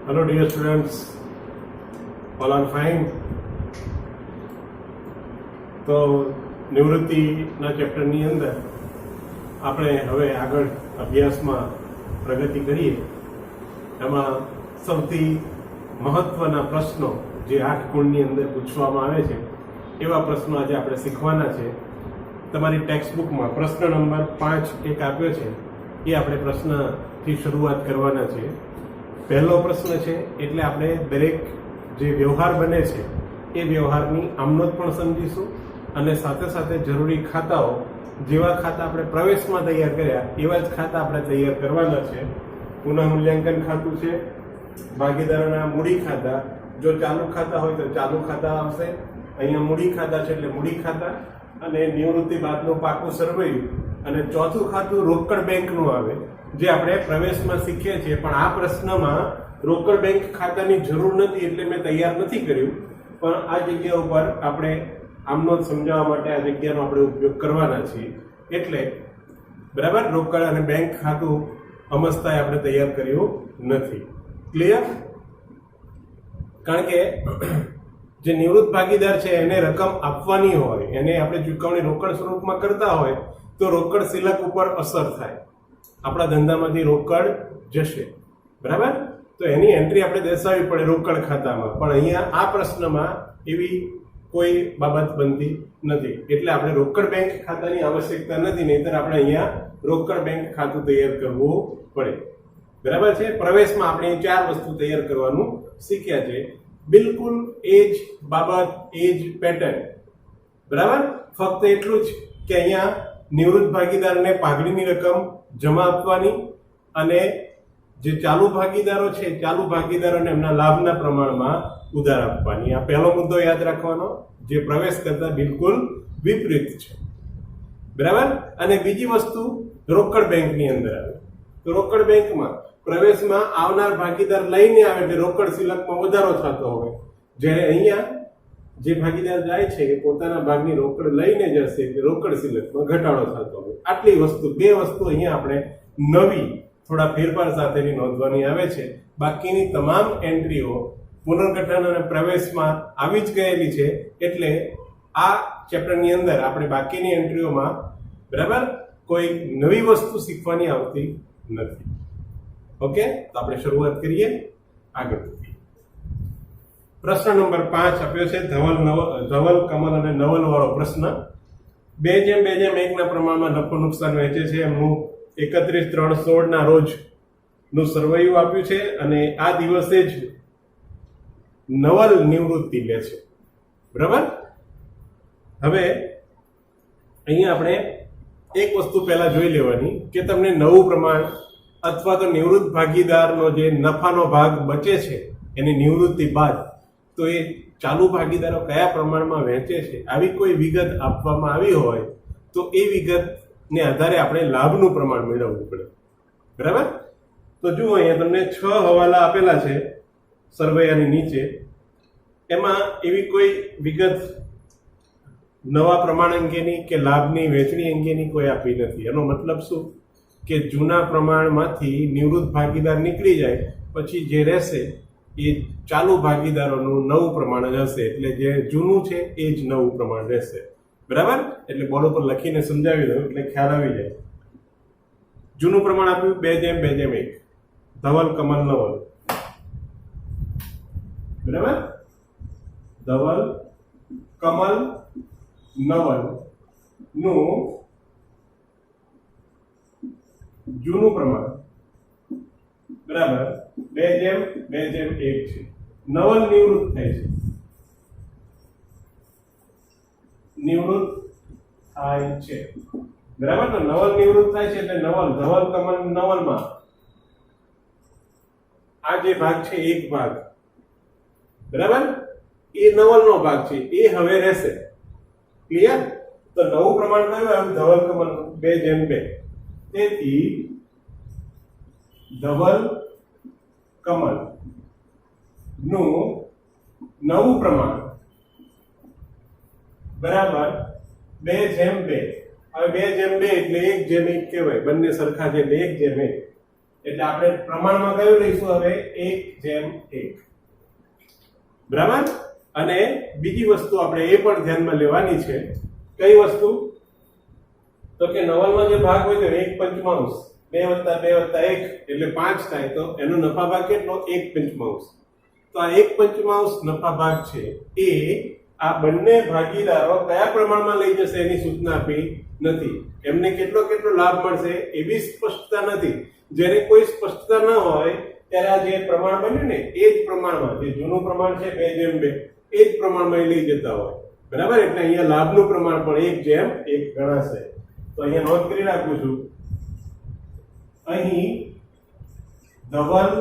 Hello dear students, all are fine. તો નિવૃત્તિના ચેપ્ટરની અંદર આપણે હવે આગળ અભ્યાસમાં પ્રગતિ કરીએ. એમાં સૌથી મહત્વના પ્રશ્નો જે 8 ગુણની અંદર પૂછવામાં આવે છે એવા પ્રશ્નો આજે આપણે શીખવાના છે. તમારી ટેક્સ્ટ બુકમાં પ્રશ્ન નંબર 5 એક આપ્યો છે, એ આપણે પ્રશ્નથી શરૂઆત કરવાના છે. પહેલો પ્રશ્ન છે એટલે આપણે દરેક જે વ્યવહાર બને છે એ વ્યવહારની આમનોંધ પણ સમજીશું અને સાથે સાથે જરૂરી ખાતાઓ, જેવા ખાતા આપણે પ્રવેશમાં તૈયાર કર્યા એવા જ ખાતા આપણે તૈયાર કરવાના છે. પુનઃ મૂલ્યાંકન ખાતું છે, ભાગીદારોના મૂડી ખાતા, જો ચાલુ ખાતા હોય તો ચાલુ ખાતા આવશે, અહીંયા મૂડી ખાતા છે એટલે મૂડી ખાતા, અને નિવૃત્તિ બાદનું પાકું સરવૈયું, અને ચોથું ખાતું રોકડ બેંકનું આવે જે આપણે પ્રવેશમાં શીખીએ છીએ. પણ આ પ્રશ્નમાં રોકડ બેંક ખાતાની જરૂર નથી એટલે મેં તૈયાર નથી કર્યું, પણ આ જગ્યા ઉપર આપણે આમનો સમજાવવા માટે આ જગ્યાનો આપણે ઉપયોગ કરવાના છીએ. એટલે બરાબર, રોકડ અને બેંક ખાતું અમસ્તાએ આપણે તૈયાર કર્યું નથી. ક્લિયર? કારણ કે જે નિવૃત્ત ભાગીદાર છે એને રકમ આપવાની હોય, એને આપણે ચૂકવણી રોકડ સ્વરૂપમાં કરતા હોય તો રોકડ સિલક ઉપર અસર થાય, આપણા ધંધામાંથી રોકડ જશે. બરાબર? તો એની એન્ટ્રી આપણે દર્શાવવી પડે રોકડ ખાતામાં. પણ અહીંયા આ પ્રશ્નમાં એવી કોઈ બાબત બનતી નથી એટલે આપણે રોકડ બેંક ખાતાની આવશ્યકતા નથી, નહીતર આપણે અહીંયા રોકડ બેંક ખાતું તૈયાર કરવું પડે. બરાબર છે? પ્રવેશમાં આપણે 4 વસ્તુ તૈયાર કરવાનું શીખ્યા છે. બિલકુલ એ જ બાબત, એ જ પેટર્ન. બરાબર? ફક્ત એટલું જ કે અહીંયા નિવૃત્ત ભાગીદારને પાઘડીની રકમ જમા આપવાની અને જે ચાલુ ભાગીદારો છે, ચાલુ ભાગીદારોને એમના લાભના પ્રમાણમાં ઉધાર આપવાની. આ પહેલો મુદ્દો યાદ રાખવાનો, જે પ્રવેશ કરતા બિલકુલ વિપરીત છે. બરાબર? અને બીજી વસ્તુ રોકડ બેંકની અંદર આવે તો રોકડ બેંકમાં પ્રવેશમાં આવનાર ભાગીદાર લઈને આવે એટલે રોકડ સિલકમાં વધારો થતો હોય, જ્યારે અહીંયા જે ભાગીદાર જાય છે એ પોતાના ભાગની રોકડ લઈને જશે એટલે રોકડ સિલકમાં ઘટાડો થતો હોય. આટલી વસ્તુ, 2 વસ્તુ અહીંયા આપણે નવી થોડા ફેરફાર સાથેની નોંધવાની આવે છે. બાકીની તમામ એન્ટ્રીઓ પુનર્ગઠન અને પ્રવેશમાં આવી જ ગયેલી છે એટલે આ ચેપ્ટરની અંદર આપણે બાકીની એન્ટ્રીઓમાં બરાબર કોઈ નવી વસ્તુ શીખવાની આવતી નથી. ઓકે, તો આપણે શરૂઆત કરીએ આગળ. પ્રશ્ન નંબર 5 આપ્યો છે ધવલ, કમલ અને નવલ વાળો પ્રશ્ન. 2:2:1 ના પ્રમાણમાં નફો નુકસાન વહેંચે છે. એમનું 31/3/16 ના રોજ નું સરવૈયું આપ્યું છે અને આ દિવસે જ નવલ નિવૃત્તિ લે છે. બરાબર? હવે અહીંયા આપણે એક વસ્તુ પહેલા જોઈ લેવાની કે તમને નવું પ્રમાણ અથવા તો નિવૃત્ત ભાગીદારનો જે નફાનો ભાગ બચે છે એની નિવૃત્તિ બાદ, તો એ ચાલુ ભાગીદારો કયા પ્રમાણમાં વહેંચે છે આવી કોઈ વિગત આપવામાં આવી હોય તો એ વિગતને આધારે આપણે લાભનું પ્રમાણ મેળવવું પડે. બરાબર? તો જુઓ, અહીંયા તમને 6 હવાલા આપેલા છે સરવૈયાની નીચે. એમાં એવી કોઈ વિગત નવા પ્રમાણ અંગેની કે લાભની વહેંચણી અંગેની કોઈ આપી નથી. એનો મતલબ શું કે જૂના પ્રમાણમાંથી નિવૃત્ત ભાગીદાર નીકળી જાય પછી જે રહેશે એ ચાલુ ભાગીદારોનું નવું પ્રમાણ જ હશે, એટલે જે જૂનું છે એ જ નવું પ્રમાણ રહેશે. બરાબર? એટલે બોર્ડ ઉપર લખીને સમજાવી દઉં એટલે ખ્યાલ આવી જાય. જૂનું પ્રમાણ આપ્યું 2:2:1, ધવલ, કમલ, નવલ. બરાબર? ધવલ, કમલ, નવલ નું જૂનું પ્રમાણ બરાબર 2:2:1 છે. નવલ નિવૃત્ત થાય છે, નિવૃત્ત થાય છે. બરાબર? તો નવલ નિવૃત્ત થાય છે એટલે નવલ, ધવલ, કમલ, નવલમાં આ જે ભાગ છે એક ભાગ, બરાબર, એ નવલનો ભાગ છે, એ હવે રહેશે. ક્લિયર? તો નવું પ્રમાણ કયું આવ્યું? ધવલ, કમલ 2:2. તેથી ધવલ, કમલ નું નવું પ્રમાણ બરાબર 2:2. હવે 2:2 એટલે 1:1 કહેવાય, બંને સરખા છે એટલે 1:1. એટલે આપણે પ્રમાણમાં કયું લઈશું હવે 1:1. બરાબર. અને બીજી વસ્તુ આપણે એ પણ ધ્યાનમાં લેવાની છે. કઈ વસ્તુ? તો કે નવલનો જે ભાગ હોય તો 1/5 2 + 2 + 1 એટલે 5 થાય, તો એનો નફા ભાગ કેટલો? 1/5. તો આ 1/5 નફા ભાગ છે એ આ બંને ભાગીદારો કયા પ્રમાણમાં લઈ જશે એની સૂચના આપી નથી. એમને કેટલો લાભ મળશે એવી સ્પષ્ટતા નથી. જ્યારે કોઈ સ્પષ્ટતા ન હોય ત્યારે આ જે પ્રમાણ બન્યું ને એ જ પ્રમાણમાં, જે જૂનું પ્રમાણ છે 2:2, એ જ પ્રમાણમાં લઈ જતા હોય. બરાબર. એટલે અહીંયા લાભનું પ્રમાણ પણ 1:1 ગણાશે. તો અહીંયા નોંધ કરી રાખું છું, અહીં ધવલ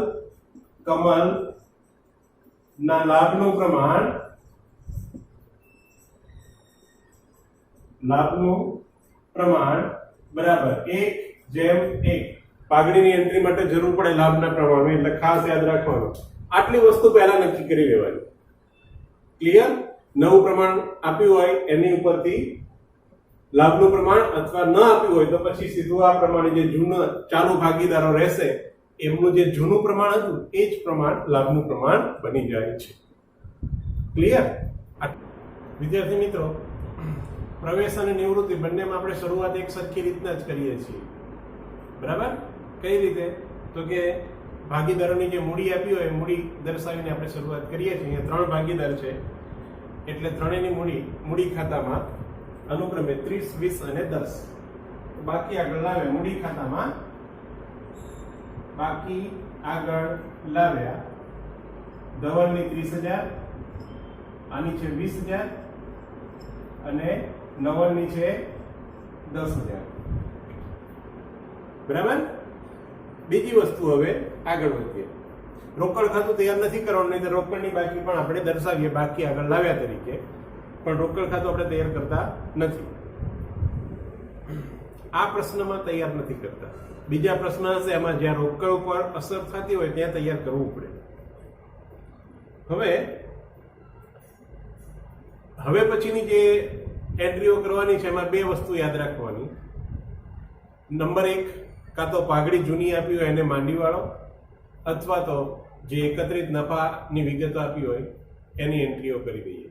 કમલ ના લાભનું પ્રમાણ બરાબર 1:1. પાઘડીની એન્ટ્રી માટે જરૂર પડે લાભના પ્રમાણમાં, એટલે ખાસ યાદ રાખવાનું. આટલી વસ્તુ પહેલા નક્કી કરી લેવાની. ક્લિયર? નવું પ્રમાણ આપ્યું હોય એની ઉપરથી લાભનું પ્રમાણ, અથવા ન આપ્યું હોય તો પછી સીધું આ પ્રમાણે જે જૂના ચાલુ ભાગીદારો રહેશે એમનું જે જૂનું પ્રમાણ હતું એ જ પ્રમાણ લાભનું પ્રમાણ બની જાય છે. ક્લિયર? વિદ્યાર્થી મિત્રો, પ્રવેશ અને નિવૃત્તિ બંનેમાં આપણે શરૂઆત એક સરખી રીતના જ કરીએ છીએ. બરાબર. કઈ રીતે? તો કે ભાગીદારોની જે મૂડી આપી હોય મૂડી દર્શાવીને આપણે શરૂઆત કરીએ છીએ. અહીંયા 3 ભાગીદાર છે એટલે ત્રણેયની મૂડી ખાતામાં અનુક્રમે 30, 20 અને 10. બાકી આગળ લાવે મૂડી ખાતામાં, બાકી આગળ લાવ્યા ધવલની 30,000, આની છે 20,000 અને નવલની છે 10,000. બરાબર. બીજી વસ્તુ હવે આગળ વધીએ. રોકડ ખાતું તૈયાર નથી કરવાનું, નહીં તો રોકડની બાકી પણ આપણે દર્શાવીએ બાકી આગળ લાવ્યા તરીકે, પણ રોકડ ખાતું આપણે તૈયાર કરતા નથી. આ પ્રશ્નમાં તૈયાર નથી કરતા. બીજા પ્રશ્ન હશે એમાં જ્યાં રોકડ ઉપર અસર થતી હોય ત્યાં તૈયાર કરવું પડે. હવે પછીની જે એન્ટ્રીઓ કરવાની છે એમાં 2 વસ્તુ યાદ રાખવાની. નંબર 1, કાં તો પાઘડી જૂની આપી હોય એને માંડી વાળો, અથવા તો જે એકત્રિત નફાની વિગતો આપી હોય એની એન્ટ્રીઓ કરી દઈએ.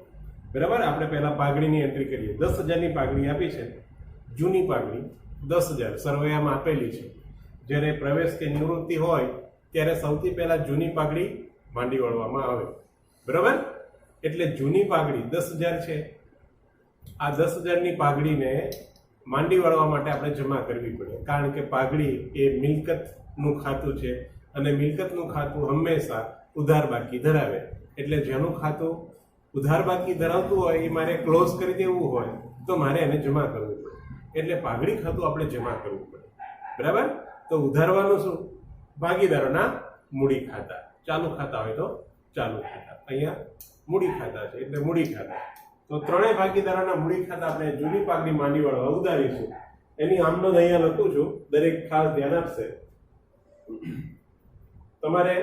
બરાબર. આપણે પહેલા પાઘડીની એન્ટ્રી કરીએ. 10,000ની પાઘડી આપી છે, જૂની પાઘડી 10,000 સરવૈયામાં આપેલી છે. જ્યારે પ્રવેશ કે નિવૃત્તિ હોય ત્યારે સૌથી પહેલા જૂની પાઘડી માંડી વળવામાં આવે. બરાબર. એટલે જૂની પાઘડી 10,000 છે. આ 10,000ની પાઘડીને માંડી વળવા માટે આપણે જમા કરવી પડે, કારણ કે પાઘડી એ મિલકતનું ખાતું છે અને મિલકતનું ખાતું હંમેશા ઉધાર બાકી ધરાવે. એટલે જેનું ખાતું ઉધાર બાકી ધરાવતું હોય એ મારે ક્લોઝ કરી દેવું હોય તો મારે એને જમા કરવું પડે. એટલે પાઘડી ખાતું આપણે જમા કરવું પડે. બરાબર. તો ઉધારવાનું શું? ભાગીદારોના મૂડી ખાતા. ચાલુ ખાતા હોય તો ચાલુ ખાતા. અહીંયા મૂડી ખાતા છે એટલે મૂડી ખાતા. તો ત્રણેય ભાગીદારોના મૂડી ખાતા આપણે જૂની પાઘડી માંડી વાળવા ઉધારીશું. એની આમનોંધ અહીંયા લખું છું, દરેક ખાસ ધ્યાન આપશે. તમારે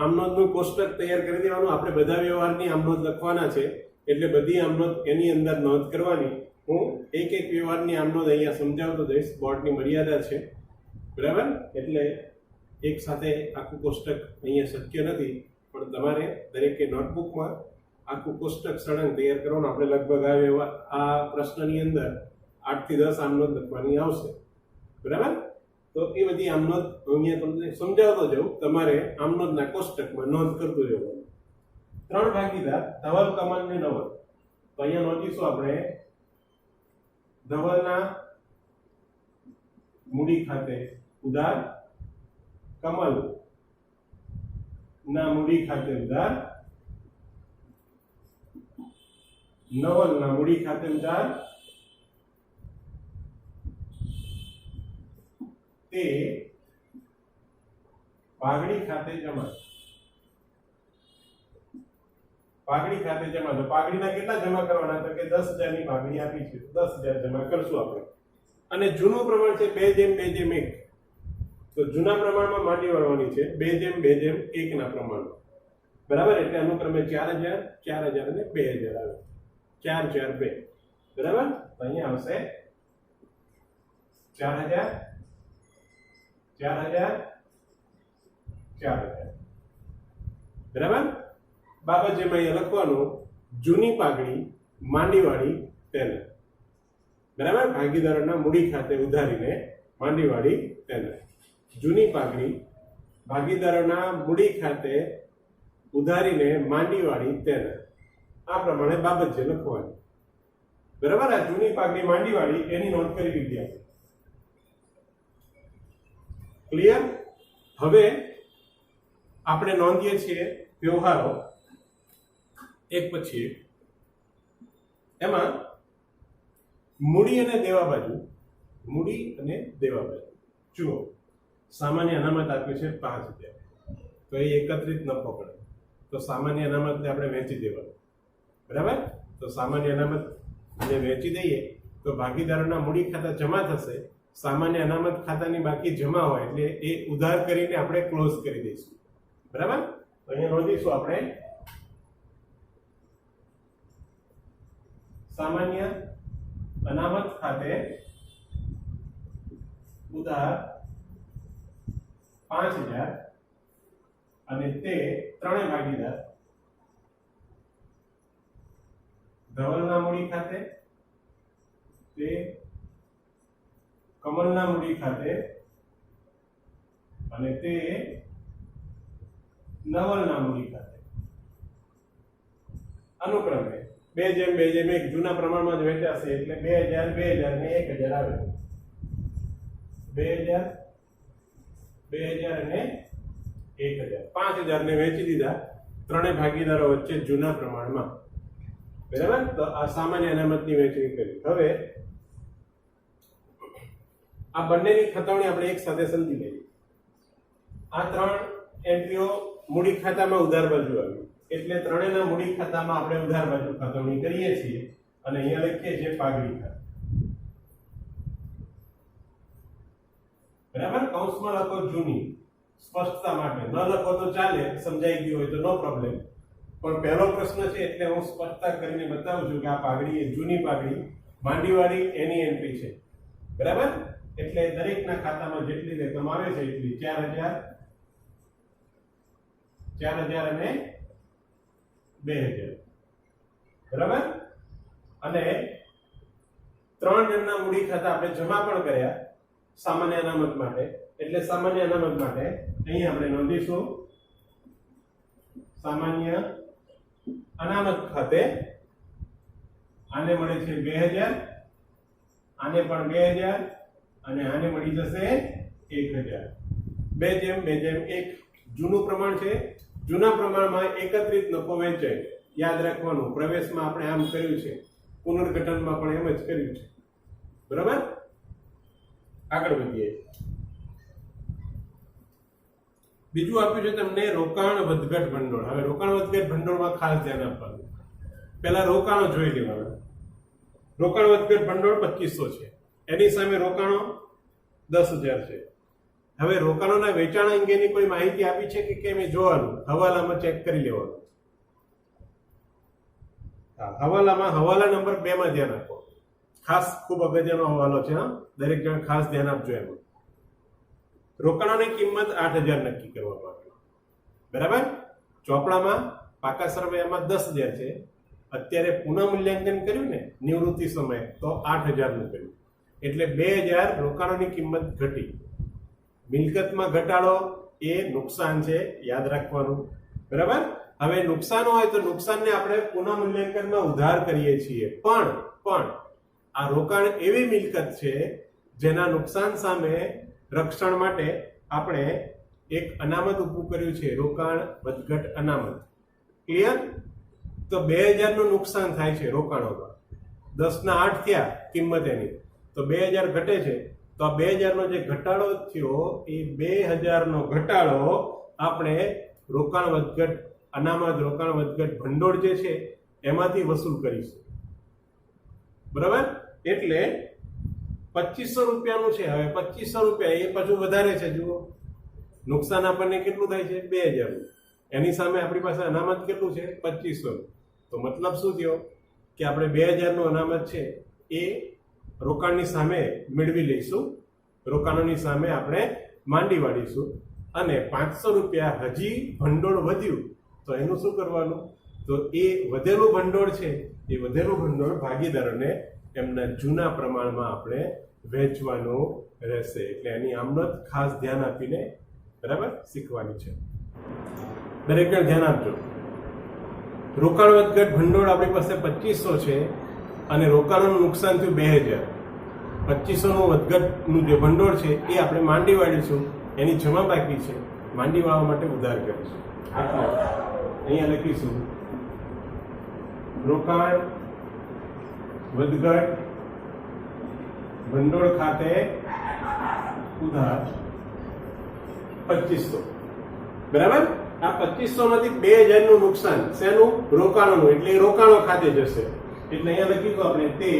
આમનોંધનું કોષ્ટક તૈયાર કરી દેવાનું. આપણે બધા વ્યવહારની આમનોંધ લખવાના છે એટલે બધી આમનોંધ એની અંદર નોંધ કરવાની. હું એક વ્યવહારની આમનોંધ અહીંયા સમજાવતો જઈશ. બોર્ડની મર્યાદા છે. બરાબર. એટલે એક સાથે આખું કોષ્ટક અહીંયા શક્ય નથી, પણ તમારે દરેકે નોટબુકમાં આખું કોષ્ટક સળંગ તૈયાર કરવાનું. આપણે લગભગ આ પ્રશ્નની અંદર 8 થી 10 આમનોંધ લખવાની આવશે. બરાબર. તો એ બધી આમનોંધ અહીંયા તમને સમજાવતો જાઉં. તમારે આમનોંધના કોષ્ટકમાં નોંધ કરતું જવાનું. 3 ભાગીદાર ધવલ, કમલ ને નવલ. તો અહીંયા નોંધીશું આપણે ધવલના મૂડી ખાતે ઉધાર, કમલ ના મૂડી ખાતે ઉધાર, નવલના મૂડી ખાતે ઉધાર, તે પાઘડી ખાતે જમા. પાઘડી ખાતે જમા. તો પાઘડીના કેટલા જમા કરવાના? તો કે 10,000ની પાઘડી આપી છે, 10,000 જમા કરશું આપણે. અને જૂનું પ્રમાણ છે 2:2:1. તો જૂના પ્રમાણમાં માંડી વળવાની છે 2:2:1 ના પ્રમાણમાં. બરાબર. એટલે અનુક્રમે 4,000, 4,000 અને 2,000 આવે. 4, 4, 2. બરાબર. તો અહીંયા આવશે 4,000 4000 4000 બરાબર. બાબત જેમાં અહીંયા લખવાનું જૂની પાઘડી માંડીવાળી તેને બરાબર. ભાગીદારોના મૂડી ખાતે ઉધારીને માંડીવાળી તેને જૂની પાઘડી ભાગીદારોના મૂડી ખાતે ઉધારીને માંડીવાળી તેને આ પ્રમાણે બાબત છે લખવાની બરાબર. આ જૂની પાઘડી માંડીવાળી એની નોંધ કરી લીધી આપણે. ક્લિયર. હવે આપણે નોંધીએ છીએ વ્યવહારો એક પછી એક. એમાં મૂડી અને દેવા બાજુ જુઓ. સામાન્ય અનામત આપ્યું છે 5000, તો એ એકત્રિત નફો ગણે. તો સામાન્ય અનામતને આપણે વહેંચી દેવાનું બરાબર. તો સામાન્ય અનામત ને વહેંચી દઈએ તો ભાગીદારોના મૂડી ખાતા જમા થશે. સામાન્ય અનામત ખાતાની બાકી જમા હોય એટલે એ ઉધાર કરીને આપણે ક્લોઝ કરી દઈશું બરાબર. તો અહીંયા નોંધીશું આપણે સામાન્ય અનામત ખાતે ઉધાર 5000 અને તે ત્રણેય ભાગીદાર ધવલના મૂડી ખાતે, તે કમલના મૂડી ખાતે અને તે નવલના મૂડી ખાતે અનુક્રમે 2:2:1 જૂના પ્રમાણમાં જ વહેંચાશે એટલે 2000 2000 ને 1000 આવે. 2000 2000 અને 1000 5000 ને વહેંચી દીધા ત્રણેય ભાગીદારો વચ્ચે જૂના પ્રમાણમાં બરાબર. તો આ સામાન્ય અનામતની વહેંચણી કરી. હવે આ બંનેની ખતવણી આપણે એક સાથે સમજી લઈએ. આ ત્રણ એન્ટ્રીઓ મૂડી ખાતામાં ઉધાર બાજુ આવી એટલે ત્રણેયના મૂડી ખાતામાં આપણે ઉધાર બાજુ ખતવણી કરીએ છીએ અને અહીંયા લખીએ છીએ પાઘડી ખાતું બરાબર. કૌંસમાં લખો જૂની સ્પષ્ટતા માટે, ન લખો તો ચાલે, સમજાઈ ગયું હોય તો નો પ્રોબ્લેમ. પણ પહેલો પ્રશ્ન છે એટલે હું સ્પષ્ટતા કરીને બતાવું છું કે આ પાઘડી એ જૂની પાઘડી માંડીવાળી એની એન્ટ્રી છે બરાબર. એટલે દરેકના ખાતામાં જેટલી રકમ આવે છે એટલી 4000 અને 2000 બરાબર. અને ત્રણ જણના મૂડી ખાતા આપણે જમા પણ કર્યા સામાન્ય અનામત માટે. એટલે સામાન્ય અનામત માટે અહીં આપણે નોંધીશું સામાન્ય અનામત ખાતે આને મળે છે 2000, આને પણ 2000 અને આને મળી જશે 1000. 2:2:1 જૂનું પ્રમાણ છે. જૂના પ્રમાણમાં એકત્રિત નફો વહેંચાય. યાદ રાખવાનું, પ્રવેશમાં આપણે આમ કર્યું છે, પુનર્ગઠનમાં પણ એમ જ કર્યું છે બરાબર. આગળ વધીએ. બીજું આપ્યું છે તમને રોકાણ વધઘટ ભંડોળ. હવે રોકાણ વધઘટ ભંડોળમાં ખાસ ધ્યાન આપવાનું. પહેલા રોકાણો જોઈ લેવાના. રોકાણ વધઘટ ભંડોળ 2500 છે, એની સામે રોકાણો 10000 છે. હવે રોકાણોના વેચાણ અંગેની કોઈ માહિતી આપી છે કે કેમ એ જોવાનું, હવાલામાં ચેક કરી લેવાનું. હવાલામાં હવાલા નંબર 2 માં ધ્યાન આપો. ખાસ ખૂબ અગત્યનો હવાલો છે. દરેક જણ ખાસ ધ્યાન આપજો એમાં. રોકાણોની કિંમત 8000 નક્કી કરવામાં આવી બરાબર. ચોપડામાં પાકા સરવૈયામાં 10000 છે. અત્યારે પુનઃ મૂલ્યાંકન કર્યું ને નિવૃત્તિ સમયે તો 8000 નું કર્યું એટલે 2000 રોકાણોની કિંમત ઘટી. મિલકતમાં ઘટાડો એ નુકસાન છે, યાદ રાખવાનું બરાબર. હવે નુકસાન હોય તો નુકસાનને આપણે પુનઃ મૂલ્યાંકનમાં ઉધાર કરીએ છીએ. પણ આ રોકાણ એવી મિલકત છે જેના નુકસાન સામે રક્ષણ માટે આપણે એક અનામત ઊભું કર્યું છે, રોકાણ વધઘટ અનામત. ક્લિયર. તો 2000 નું નુકસાન થાય છે રોકાણોમાં. 10/8 થયા કિંમત એની, તો 2000 ઘટે છે. તો આ 2000 નો જે ઘટાડો થયો એ 2000 નો ઘટાડો આપણે રોકાણ વધઘટ અનામત, રોકાણ વધઘટ ભંડોળ જે છે એમાંથી વસૂલ કરીશું બરાબર. એટલે 2500 રૂપિયાનું છે. હવે 2500 રૂપિયા એ પાછું વધારે છે. જુઓ નુકસાન આપણને કેટલું થાય છે 2000 નું. એની સામે આપણી પાસે અનામત કેટલું છે 2500 નું. તો મતલબ શું થયો કે આપણે 2000 નું અનામત છે એ રોકાણની સામે મેળવી લઈશું. રોકાણોની સામે આપણે માંડી વાળીશું અને 500 રૂપિયા હજી ભંડોળ વધ્યું તો એનું શું કરવાનું? તો એ વધેલું ભંડોળ છે એ વધેલું ભંડોળ ભાગીદારોને એમના જૂના પ્રમાણમાં આપણે વહેંચવાનું રહેશે. એટલે એની આમનોંધ ખાસ ધ્યાન આપીને બરાબર શીખવાની છે. દરેક જણ ધ્યાન આપજો. રોકાણ વધઘટ ભંડોળ આપણી પાસે 2500 છે અને રોકાણનું નુકસાન થયું 2000. 2500 નું વધઘટનું જે ભંડોળ છે એ આપણે માંડી વાળીશું. એની જમા બાકી છે, માંડી વાળવા માટે ઉધાર કરીશું. અહીંયા લખીશું રોકાણ વધઘટ ભંડોળ ખાતે ઉધાર 2500. બરાબર? આ 2500 માંથી 2000 નું નુકસાન શેનું? રોકાણોનું. એટલે એ રોકાણો ખાતે જશે. એટલે અહીંયા લખીશું આપણે તે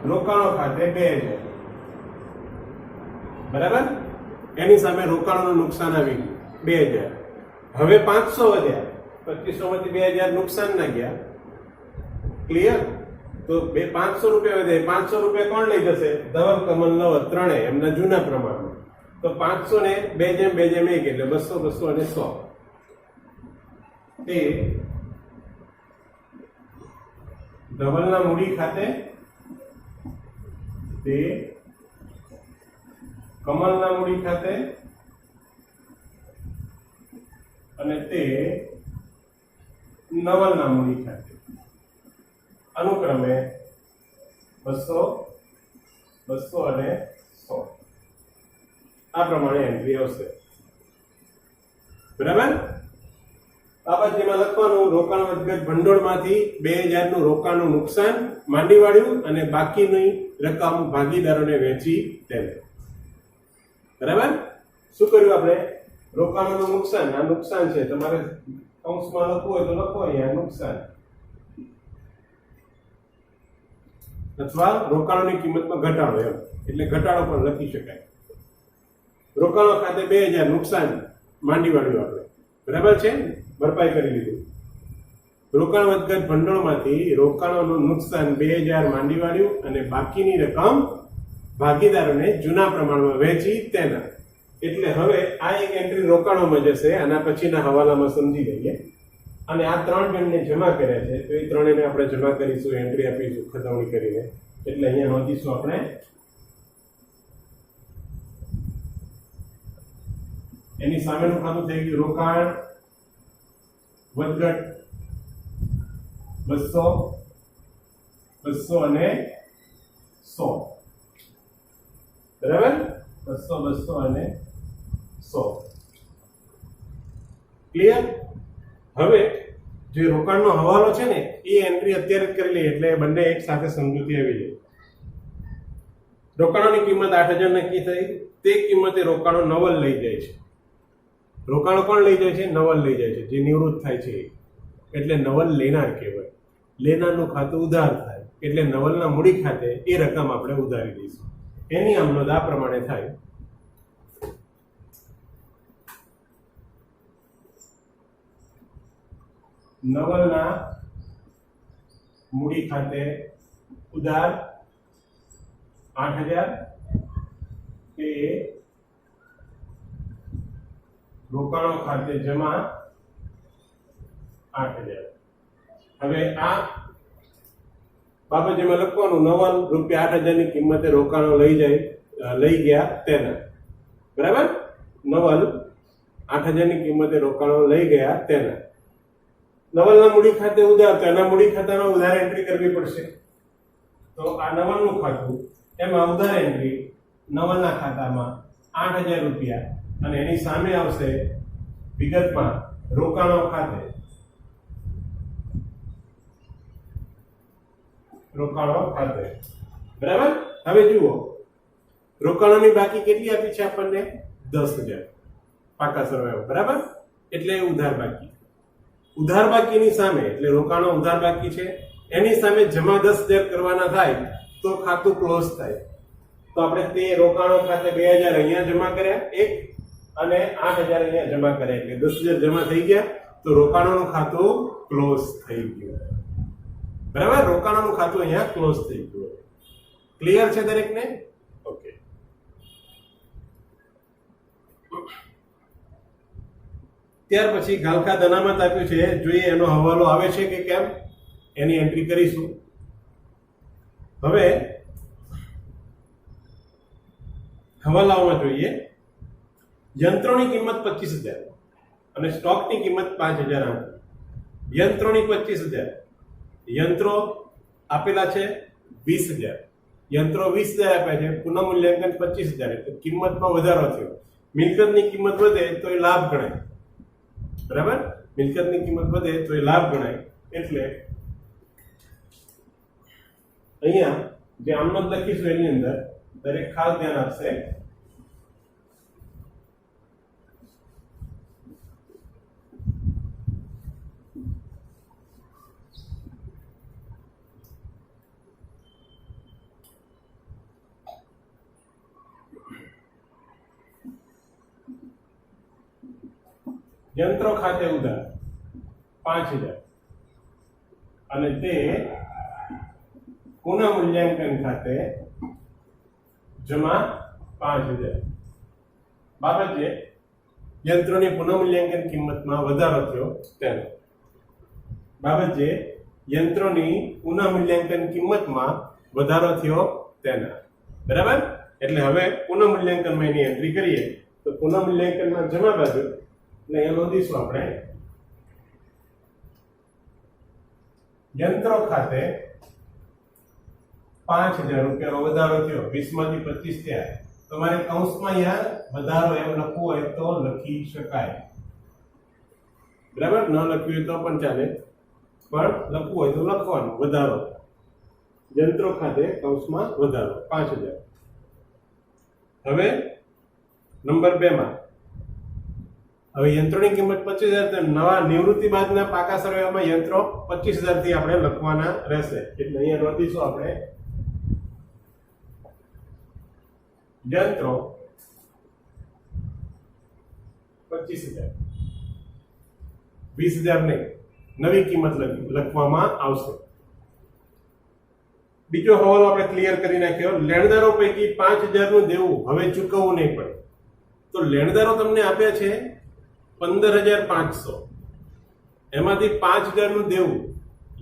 રોકાણો ખાતે 2000. બરાબર? એની સામે રોકાણોનું નુકસાન આવી ગયું 2000. હવે 500 વધ્યા. 2500 માંથી 2000 નુકસાન ના ગયા. ક્લિયર? તો 500 રૂપિયા વધે. 500 રૂપિયા કોણ લઈ જશે? ધવલ, કમલ, નવ ત્રણેય એમના જૂના પ્રમાણમાં. તો 500 ને 2 એટલે 200, 200 અને 100. તે ધવલના મૂડી ખાતે, તે કમલના મૂડી ખાતે અને તે નવલના મૂડી ખાતે અનુક્રમે 200, 200 અને 100 આ પ્રમાણે એન્ટ્રી આવશે. બરાબર? આ બાજુમાં લખવાનું રોકાણ વધઘટ ભંડોળમાંથી 2000 નું રોકાણનું નુકસાન માંડી વાળ્યું અને બાકીની રકમ ભાગીદારોને વહેંચી તેને. બરાબર? શું કર્યું આપણે? રોકાણનું નુકસાન. આ નુકસાન છે, તમારે કૌંસમાં લખવું હોય તો લખો અહીંયા નુકસાન, અથવા રોકાણોની કિંમતમાં ઘટાડો. એમ એટલે ઘટાડો પણ લખી શકાય. રોકાણો ખાતે 2000 નુકસાન માંડી વાળ્યું આપણે. બરાબર છે? ભરપાઈ કરી લીધું. રોકાણ વધઘટ ભંડોળમાંથી રોકાણોનું નુકસાન 2000 માંડી વાળ્યું અને બાકીની રકમ ભાગીદારોને જૂના પ્રમાણમાં વહેંચી તેના. એટલે હવે આ એક એન્ટ્રી રોકાણોમાં જશે. આના પછીના હવાલામાં સમજી લઈએ. અને આ 3 જણને જમા કર્યા છે તો એ ત્રણેયને આપણે જમા કરીશું, એન્ટ્રી આપીશું ખતવણી કરીને. એટલે અહીંયા નોંધીશું આપણે એની સામેનું ખાતું થઈ ગયું રોકાણ વધઘટ 200, 200 અને 100. બરાબર? 200, 200 અને 100. ક્લિયર? હવે જે રોકાણનો હવાલો છે ને એ એન્ટ્રી અત્યારે જ કરી લઈએ એટલે બંને એક સાથે સમજૂતી આવી જાય. રોકાણોની કિંમત 8000 નક્કી થઈ. તે કિંમતે રોકાણો નવલ લઈ જાય છે. રોકાણો કોણ લઈ જાય છે? નવલ લઈ જાય છે, જે નિવૃત્ત થાય છે. એટલે નવલ લેનાર કહેવાય. લેનારનું ખાતું ઉધાર થાય એટલે નવલના મૂડી ખાતે એ રકમ આપણે ઉધારી દઈશું. એની આમનોંધ આ પ્રમાણે થાય. નવલના મૂડી ખાતે ઉધાર 8000 તે રોકાણો ખાતે જમા 8000. હવે આ બાબત જેમાં લખવાનું નવલ રૂપિયા 8000 ની કિંમતે રોકાણો લઈ ગયા તેના. બરાબર? નવલ 8000 ની કિંમતે રોકાણો લઈ ગયા તેના. નવલના મૂડી ખાતે ઉધાર, તો એના મૂડી ખાતામાં ઉધાર એન્ટ્રી કરવી પડશે. તો આ નવલનું ખાતું, એમાં ઉધાર એન્ટ્રી નવલના ખાતામાં 8000 રૂપિયા અને એની સામે આવશે વિગતમાં રોકાણો ખાતે બરાબર? હવે જુઓ રોકાણોની બાકી કેટલી આપી છે આપણને? 10000 પાકા સરવાળો. બરાબર? એટલે ઉધાર બાકી. ઉધાર બાકીની સામે એટલે રોકાણો ઉધાર બાકી છે એની સામે જમા 10000 કરવાના થાય તો ખાતું ક્લોઝ થાય. તો આપણે તે રોકાણો ખાતે 2000 અહીંયા જમા કર્યા એક અને 8000 અહીંયા જમા કર્યા એટલે 10000 જમા થઈ ગયા. તો રોકાણોનું ખાતું ક્લોઝ થઈ ગયું. બરાબર? રોકાણોનું ખાતું અહીંયા ક્લોઝ થઈ ગયું. ક્લિયર છે દરેકને? ઓકે. ત્યાર પછી ગાલખાત અનામત આપ્યું છે, જોઈએ એનો હવાલો આવે છે કે કેમ, એની એન્ટ્રી કરીશું. હવે હવાલાઓમાં જોઈએ, યંત્રોની કિંમત 25,000 અને સ્ટોકની કિંમત 5,000. યંત્રોની 25,000, યંત્રો આપેલા છે 20,000, યંત્રો 20,000 આપ્યા છે, પુનઃ મૂલ્યાંકન 25,000, એટલે કિંમતમાં વધારો થયો. મિલકતની કિંમત વધે તો એ લાભ ગણાય, બરાબર? મિલકતની કિંમત વધે તો એ લાભ ગણાય. એટલે અહીંયા જે આમનો લખીશું એની અંદર દરેક ખાસ ધ્યાન આપશે. યંત્રો ખાતે ઉધાર 5,000 અને તે પુનઃ મૂલ્યાંકન ખાતે જમા 5,000. બાબત છે યંત્રોની પુનઃ મૂલ્યાંકન કિંમતમાં વધારો થયો તેનો. બાબત છે યંત્રોની પુનઃ મૂલ્યાંકન કિંમતમાં વધારો થયો તેના, બરાબર? એટલે હવે પુનઃ મૂલ્યાંકનમાં એની એન્ટ્રી કરીએ તો પુનઃ મૂલ્યાંકનમાં જમા બાજુ એટલે એ નોંધીશું આપણે. યંત્રો ખાતે 5,000 રૂપિયાનો વધારો થયો, 20 માંથી 25 થયા. તમારે કૌંસમાં અહીંયા વધારો એમ લખવું હોય તો લખી શકાય, બરાબર? ન લખ્યું હોય તો પણ ચાલે, પણ લખવું હોય તો લખવાનું વધારો. યંત્રો ખાતે કૌંસમાં વધારો 5,000. હવે નંબર 2 માં હવે યંત્રોની કિંમત 25,000, તો નવા નિવૃત્તિ બાદના પાકા સરવાળામાં યંત્રો 25,000 થી આપણે લખવાના રહેશે. એટલે અહીંયા નોંધીશું આપણે યંત્રો 25,000, 20,000 નહીં, નવી કિંમત લખવામાં આવશે. બીજો હવાલો આપણે ક્લિયર કરી નાખ્યો. લેણદારો પૈકી 5,000 નું દેવું હવે ચૂકવવું નહીં પડે. તો લેણદારો તમને આપ્યા છે 15,500, એમાંથી 5,000 નું દેવું,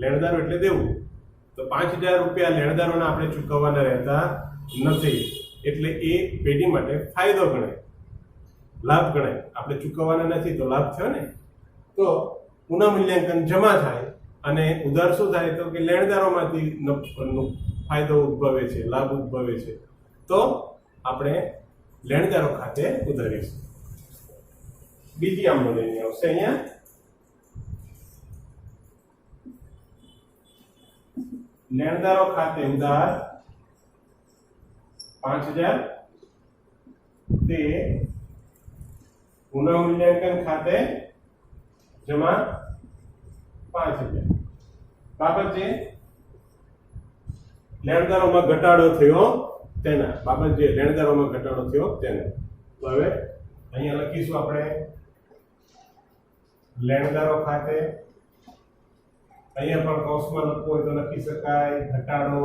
લેણદારો એટલે દેવું, તો 5,000 રૂપિયા લેણદારોને આપણે ચૂકવવાના રહેતા નથી. એટલે એ પેઢી માટે ફાયદો ગણાય, લાભ ગણાય. આપણે ચૂકવવાના નથી તો લાભ થયો ને. તો પુનઃ મૂલ્યાંકન જમા થાય અને ઉધાર શું થાય તો કે લેણદારોમાંથી ફાયદો ઉદ્ભવે છે, લાભ ઉદ્ભવે છે. તો આપણે લેણદારો ખાતે ઉધારીશું. બીજી આમદની આવશે અહીંયા. લેણદારો ખાતે ઉધાર 5,000, તે પુનઃ મૂલ્યાંકન ખાતે જમા 5,000. બાબત છે લેણદારોમાં ઘટાડો થયો તેના. બાબત છે લેણદારોમાં ઘટાડો થયો તેના. તો હવે અહીંયા લખીશું આપણે લેણદારો ખાતે. અહીંયા પણ કૌંસમાં લખવું હોય તો લખી શકાય. ઘટાડો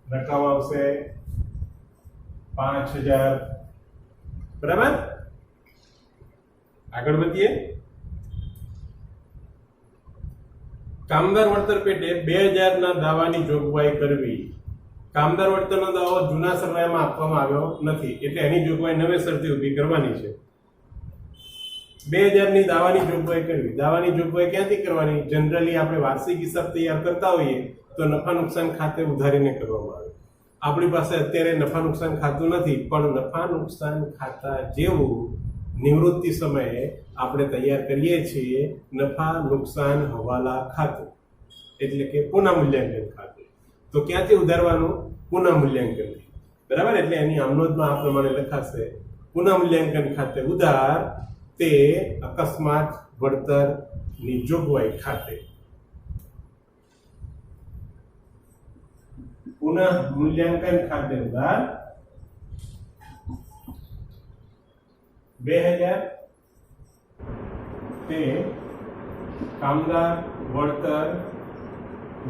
રકમ આવશે 5,000, બરાબર? આગળ વધીએ. કામદાર વળતર પેટે 2,000 ના દાવાની જોગવાઈ કરવી. કામદાર વળતરનો દાવો જૂના સરનામામાં આપવામાં આવ્યો નથી, એટલે એની જોગવાઈ નવેસરથી ઊભી કરવાની છે. 2,000 ની દાવાની જોગવાઈ કરવી. દાવાની જોગવાઈ ક્યાંથી કરવાની? જનરલી આપણે વાર્ષિક હિસાબ તૈયાર કરતા હોઈએ તો નફા નુકસાન ખાતે ઉધારીને કરવામાં આવે. આપણી પાસે અત્યારે નફા નુકસાન ખાતું નથી, પણ નફા નુકસાન ખાતા જેવું નિવૃત્તિ સમયે આપણે તૈયાર કરીએ છીએ નફા નુકસાન હવાલા ખાતું, એટલે કે પુનઃ મૂલ્યાંકન ખાતું. તો ક્યાંથી ઉધારવાનું? પુનઃ મૂલ્યાંકન, બરાબર? એટલે એની આમનોંધમાં આ પ્રમાણે લખાશે પુનઃ મૂલ્યાંકન ખાતે ઉધાર, તે અકસ્માત વળતરની જોગવાઈ ખાતે. પુનઃ મૂલ્યાંકન ખાતે ઉધાર 2,000, તે કામદાર વળતર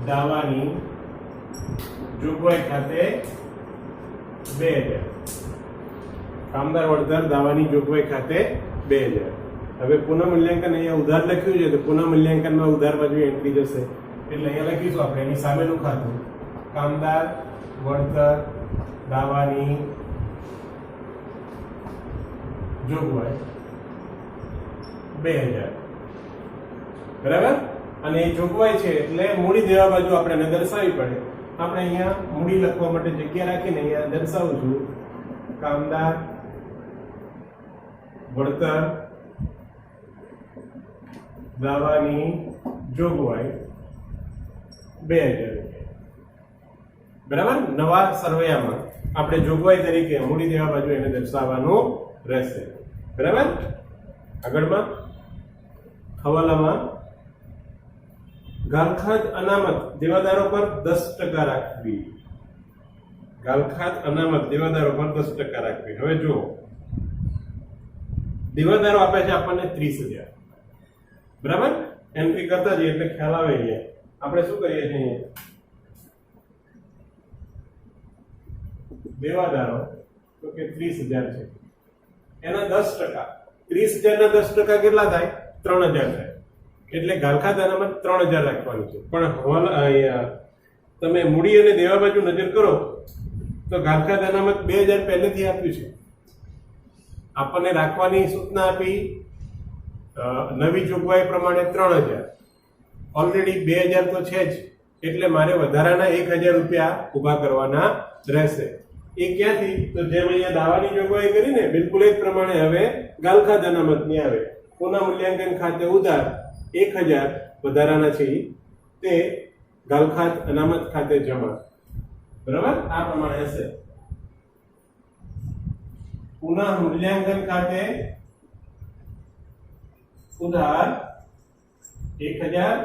દાવાની જોગવાઈ ખાતે 2000, કામદાર વળતર દાવાની જોગવાઈ ખાતે 2000. હવે પુનઃ મૂલ્યાંકન અહીંયા ઉધાર લખ્યું છે તો પુનઃ મૂલ્યાંકનમાં ઉધાર બાજુ એન્ટ્રી જશે એટલે અહીંયા લખીશું આપણે એની સામેનું ખાતું કામદાર વળતર દાવાની જોગવાઈ 2000, બરાબર. અને એ જોગવાઈ છે એટલે મૂડી દેવા બાજુ આપણે દર્શાવવી પડે. આપણે અહીંયા મૂડી લખવા માટે જગ્યા રાખીને અહીંયા દર્શાવું છું કામદાર વળતર દાવાની જોગવાઈ 2000, બરાબર. નવા સરવૈયામાં આપણે જોગવાઈ તરીકે મૂડી દેવા બાજુ એને દર્શાવવાનું રહેશે, બરાબર. આગળમાં હવાલામાં ગાલખાત અનામત દેવાદારો પર 10% રાખવી. ગાલખાત અનામત દેવાદારો પર 10% રાખવી. હવે જુઓ, દેવાદારો આપે છે આપણને 30,000, બરાબર. એન્ટ્રી કરતા જઈએ એટલે ખ્યાલ આવે છે. આપણે શું કરીએ છીએ, દેવાદારો તો કે 30,000 છે, એના 10%, 30,000 ના 10% કેટલા થાય? 3,000 થાય. એટલે ગાલખાત અનામત 3,000 રાખવાની છે. પણ હવાલા તમે મૂડી અને દેવા બાજુ નજર કરો તો ગાલખાત અનામત 2,000 પહેલેથી આપ્યું છે. આપણને રાખવાની સૂચના આપી નવી જોગવાઈ પ્રમાણે 3,000, ઓલરેડી 2,000 તો છે જ, એટલે મારે વધારાના 1,000 રૂપિયા ઉભા કરવાના રહેશે. એ ક્યાંથી? તો જેમ અહીંયા દાવાની જોગવાઈ કરીને બિલકુલ એ જ પ્રમાણે હવે ગાલખાત અનામતની આવે. પુનઃ મૂલ્યાંકન ખાતે ઉધાર 1,000 વધારાના છે તે ગાલખાત અનામત ખાતે જમા, બરાબર. આ પ્રમાણે હશે. પુનઃ મૂલ્યાંકન ખાતે ઉધાર 1,000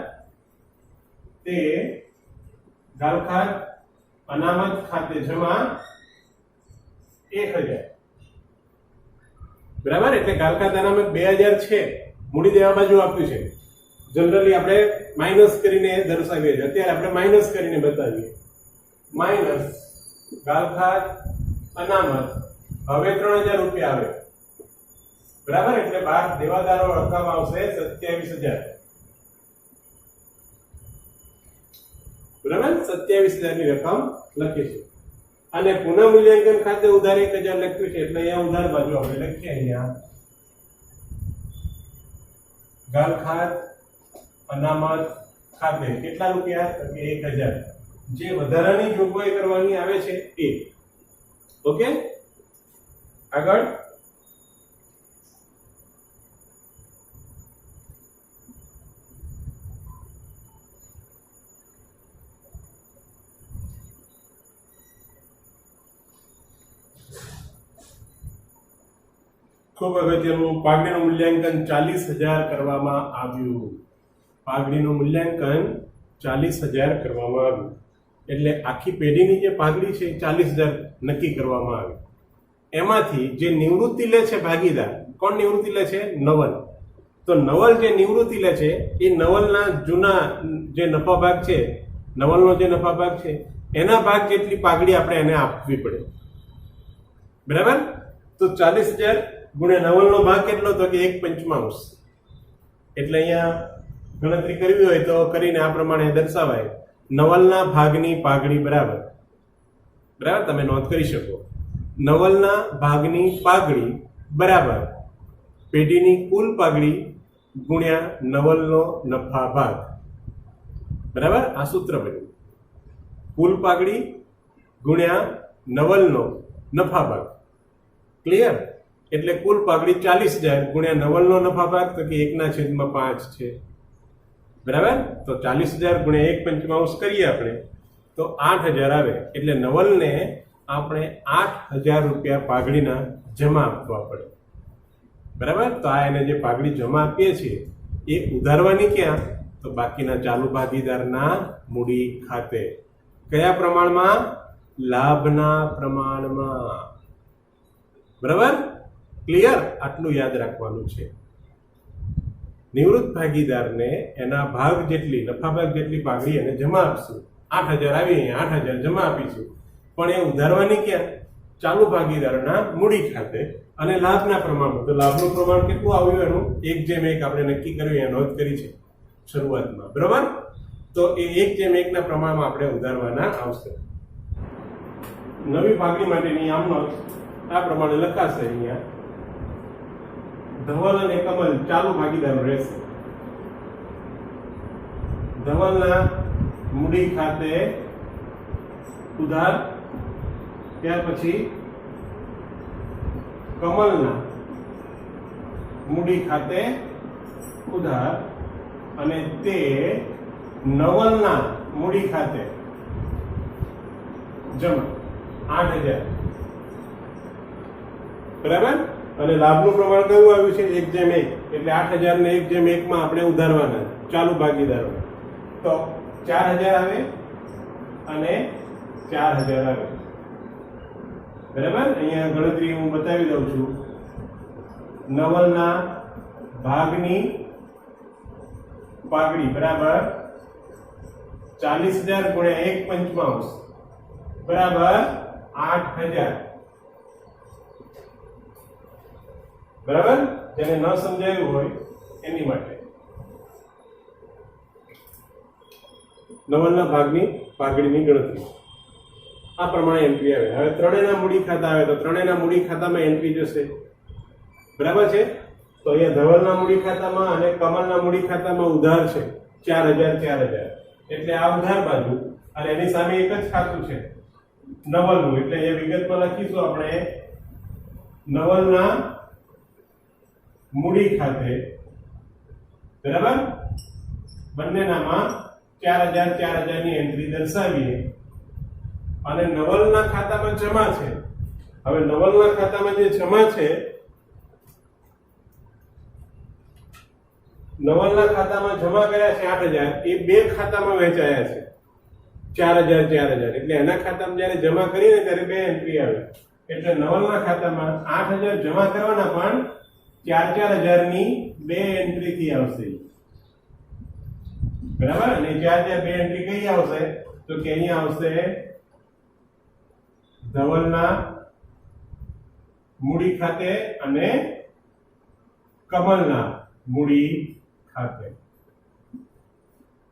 તે ગાલખાત અનામત ખાતે જમા 1,000, બરાબર. એટલે ગાલખાત અનામત 2,000 છે, મૂડી દેવા બાજુ આપ્યું છે. જનરલી આપણે માઇનસ કરીને દર્શાવીએ છીએ, અત્યારે આપણે માઇનસ કરીને બતાવીએ. માઇનસ ગાલખાત અનામત હવે 3,000 રૂપિયા આવે, બરાબર. એટલે બાર દેવાદારો રકમ આવશે 27,000, બરાબર. 27,000 ની રકમ લખીશું. અને પુનઃ મૂલ્યાંકન ખાતે ઉધાર 1,000 લખ્યું છે એટલે અહીંયા ઉધાર બાજુ આપણે લખીએ. અહીંયા ગાલખાત અનામત ખાતે કેટલા રૂપિયા? તો કે 1,000, જે વધારાની જોગવાઈ કરવાની આવે છે એ. ઓકે, આગળ ખૂબ અગત્યનું પાઘડીનું મૂલ્યાંકન 40,000 કરવામાં આવ્યું. પાઘડીનું મૂલ્યાંકન 40,000 કરવામાં આવ્યું. એટલે આખી પેઢીની જે પાઘડી છે 40,000 નક્કી કરવામાં આવી. એમાંથી જે નિવૃત્તિ લે છે ભાગીદાર, કોણ નિવૃત્તિ લે છે? નવલ. તો નવલ જે નિવૃત્તિ લે છે એ નવલના જૂના જે નફા ભાગ છે, નવલનો જે નફા ભાગ છે એના ભાગ જેટલી પાઘડી આપણે એને આપવી પડે, બરાબર. તો 40,000 ગુણ્યા નવલનો ભાગ કેટલો? તો કે 1/5. એટલે અહીંયા ગણતરી કરવી હોય તો કરીને આ પ્રમાણે દર્શાવાય. નવલના ભાગની પાઘડી બરાબર, બરાબર. તમે નોંધ કરી શકો. નવલના ભાગની પાઘડી બરાબર પેઢીની કુલ પાઘડી ગુણ્યા નવલનો નફા ભાગ, બરાબર. આ સૂત્ર બન્યું. કુલ પાઘડી ગુણ્યા નવલનો નફા ભાગ. ક્લિયર? એટલે કુલ પાઘડી 40,000 ગુણ્યા નવલનો નફા ભાગ તો કે 1/5 છે, બરાબર. તો 40,000 ગુણ્યા 1/5 કરીએ આપણે તો 8,000 આવે. એટલે નવલને આપણે 8,000 રૂપિયા પાઘડીના જમા આપવા પડે, બરાબર. તો આ એને જે પાઘડી જમા આપીએ છીએ એ ઉધારવાની ક્યાં? તો બાકીના ચાલુ ભાગીદારના મૂડી ખાતે. કયા પ્રમાણમાં? લાભના પ્રમાણમાં, બરાબર. ક્લિયર? આટલું યાદ રાખવાનું છે. નિવૃત્ત ભાગીદારને એના ભાગ જેટલી, નફા ભાગ જેટલી પાઘડી એને જમા આપશું 8,000 આવી, અહીંયા 8,000 જમા આપીશું, પણ એ ઉધારવાની ક્યાં? ચાલુ ભાગીદારોના મૂડી ખાતે અને લાભના પ્રમાણમાં. તો લાભનું પ્રમાણ કેટલું આવ્યું એનું? 1:1 આપણે નક્કી કર્યું, અહીંયા નોંધ કરી છે શરૂઆતમાં, બરાબર? તો એ 1:1 ના પ્રમાણમાં આપણે ઉધારવાના આવશે. નવી ભાગણી માટેની આમ નોંધ આ પ્રમાણે લખાશે. અહીંયા ધવલ અને કમલ ચાલુ ભાગીદારો રહેશે. ધવલના મૂડી ખાતે ઉધાર, ત્યાર પછી કમલના મૂડી ખાતે ઉધાર, અને તે નવલના મૂડી ખાતે જમા 8,000, બરાબર? અને લાભનું પ્રમાણ કયું આવ્યું છે? 1:1. એટલે 8,000 ને 1:1 માં આપણે ઉધારવાના ચાલુ ભાગીદારો. તો 4,000 આવે અને 4,000 આવે, બરાબર? અહીંયા ગણતરી હું બતાવી દઉં છું. નવલના ભાગની પાઘડી બરાબર 40,000 ગુણ્યા 1/55 બરાબર 8,000, બરાબર? જેને ન સમજાયું હોય એની માટે નવલના ભાગની પાઘડીની ગણતરી આ પ્રમાણે એન્ટ્રી આવે. હવે ત્રણેયના મૂડી ખાતા આવે તો ત્રણેયના મૂડી ખાતામાં એન્ટ્રી જશે, બરાબર છે? તો અહીંયા ધવલના મૂડી ખાતામાં અને કમલના મૂડી ખાતામાં ઉધાર છે 4,000, એટલે આ ઉધાર બાજુ, અને એની સામે એક જ ખાતું છે નવલનું, એટલે એ વિગતમાં લખીશું આપણે નવલના મૂડી ખાતે, બરાબર? બંનેનામાં 4,000 ની એન્ટ્રી દર્શાવીએ. અને નવલના ખાતામાં જમા છે. હવે નવલના ખાતામાં જે જમા છે, નવલના ખાતામાં જમા કર્યા છે 8,000, એ બે ખાતામાં વહેંચાયા છે 4,000, એટલે એના ખાતામાં જ્યારે જમા કરીએ ને ત્યારે બે એન્ટ્રી આવે. એટલે નવલના ખાતામાં 8,000 જમા કરવાના, પણ 4,000 ની બે એન્ટ્રી થી આવશે, બરાબર? અને 4,000 બે એન્ટ્રી કઈ આવશે? તો કે અહીંયા આવશે ધવલના મૂડી ખાતે અને કમલના મૂડી ખાતે,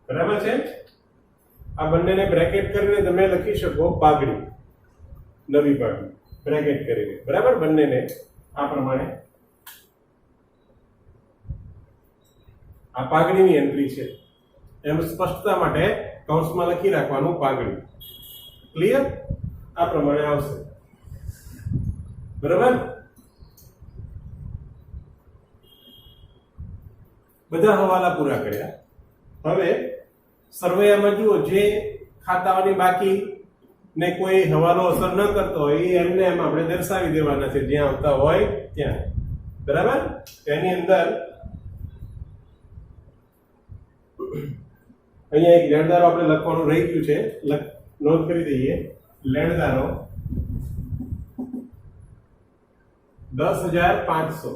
બરાબર છે? આ બંનેને બ્રેકેટ કરીને તમે લખી શકો પાઘડી, નવી પાઘડી બ્રેકેટ કરીને, બરાબર? બંનેને આ પ્રમાણે આ પાઘડીની એન્ટ્રી છે એમ સ્પષ્ટતા માટે કૌંસમાં લખી રાખવાનું પાઘડી. ક્લિયર? આ પ્રમાણે આવશે, બરાબર? બધા હવાલા પૂરા કર્યા. હવે સરવૈયામાં જુઓ, જે ખાતાઓની બાકી ને કોઈ હવાલો અસર ન કરતો હોય એ એમને એમ આપણે દર્શાવી દેવાના છે જ્યાં આવતા હોય ત્યાં, બરાબર? તેની અંદર અહીંયા એક લેણદારો આપણે લખવાનું રહી ગયું છે, નોંધ કરી દઈએ. લેણદારો 10,500,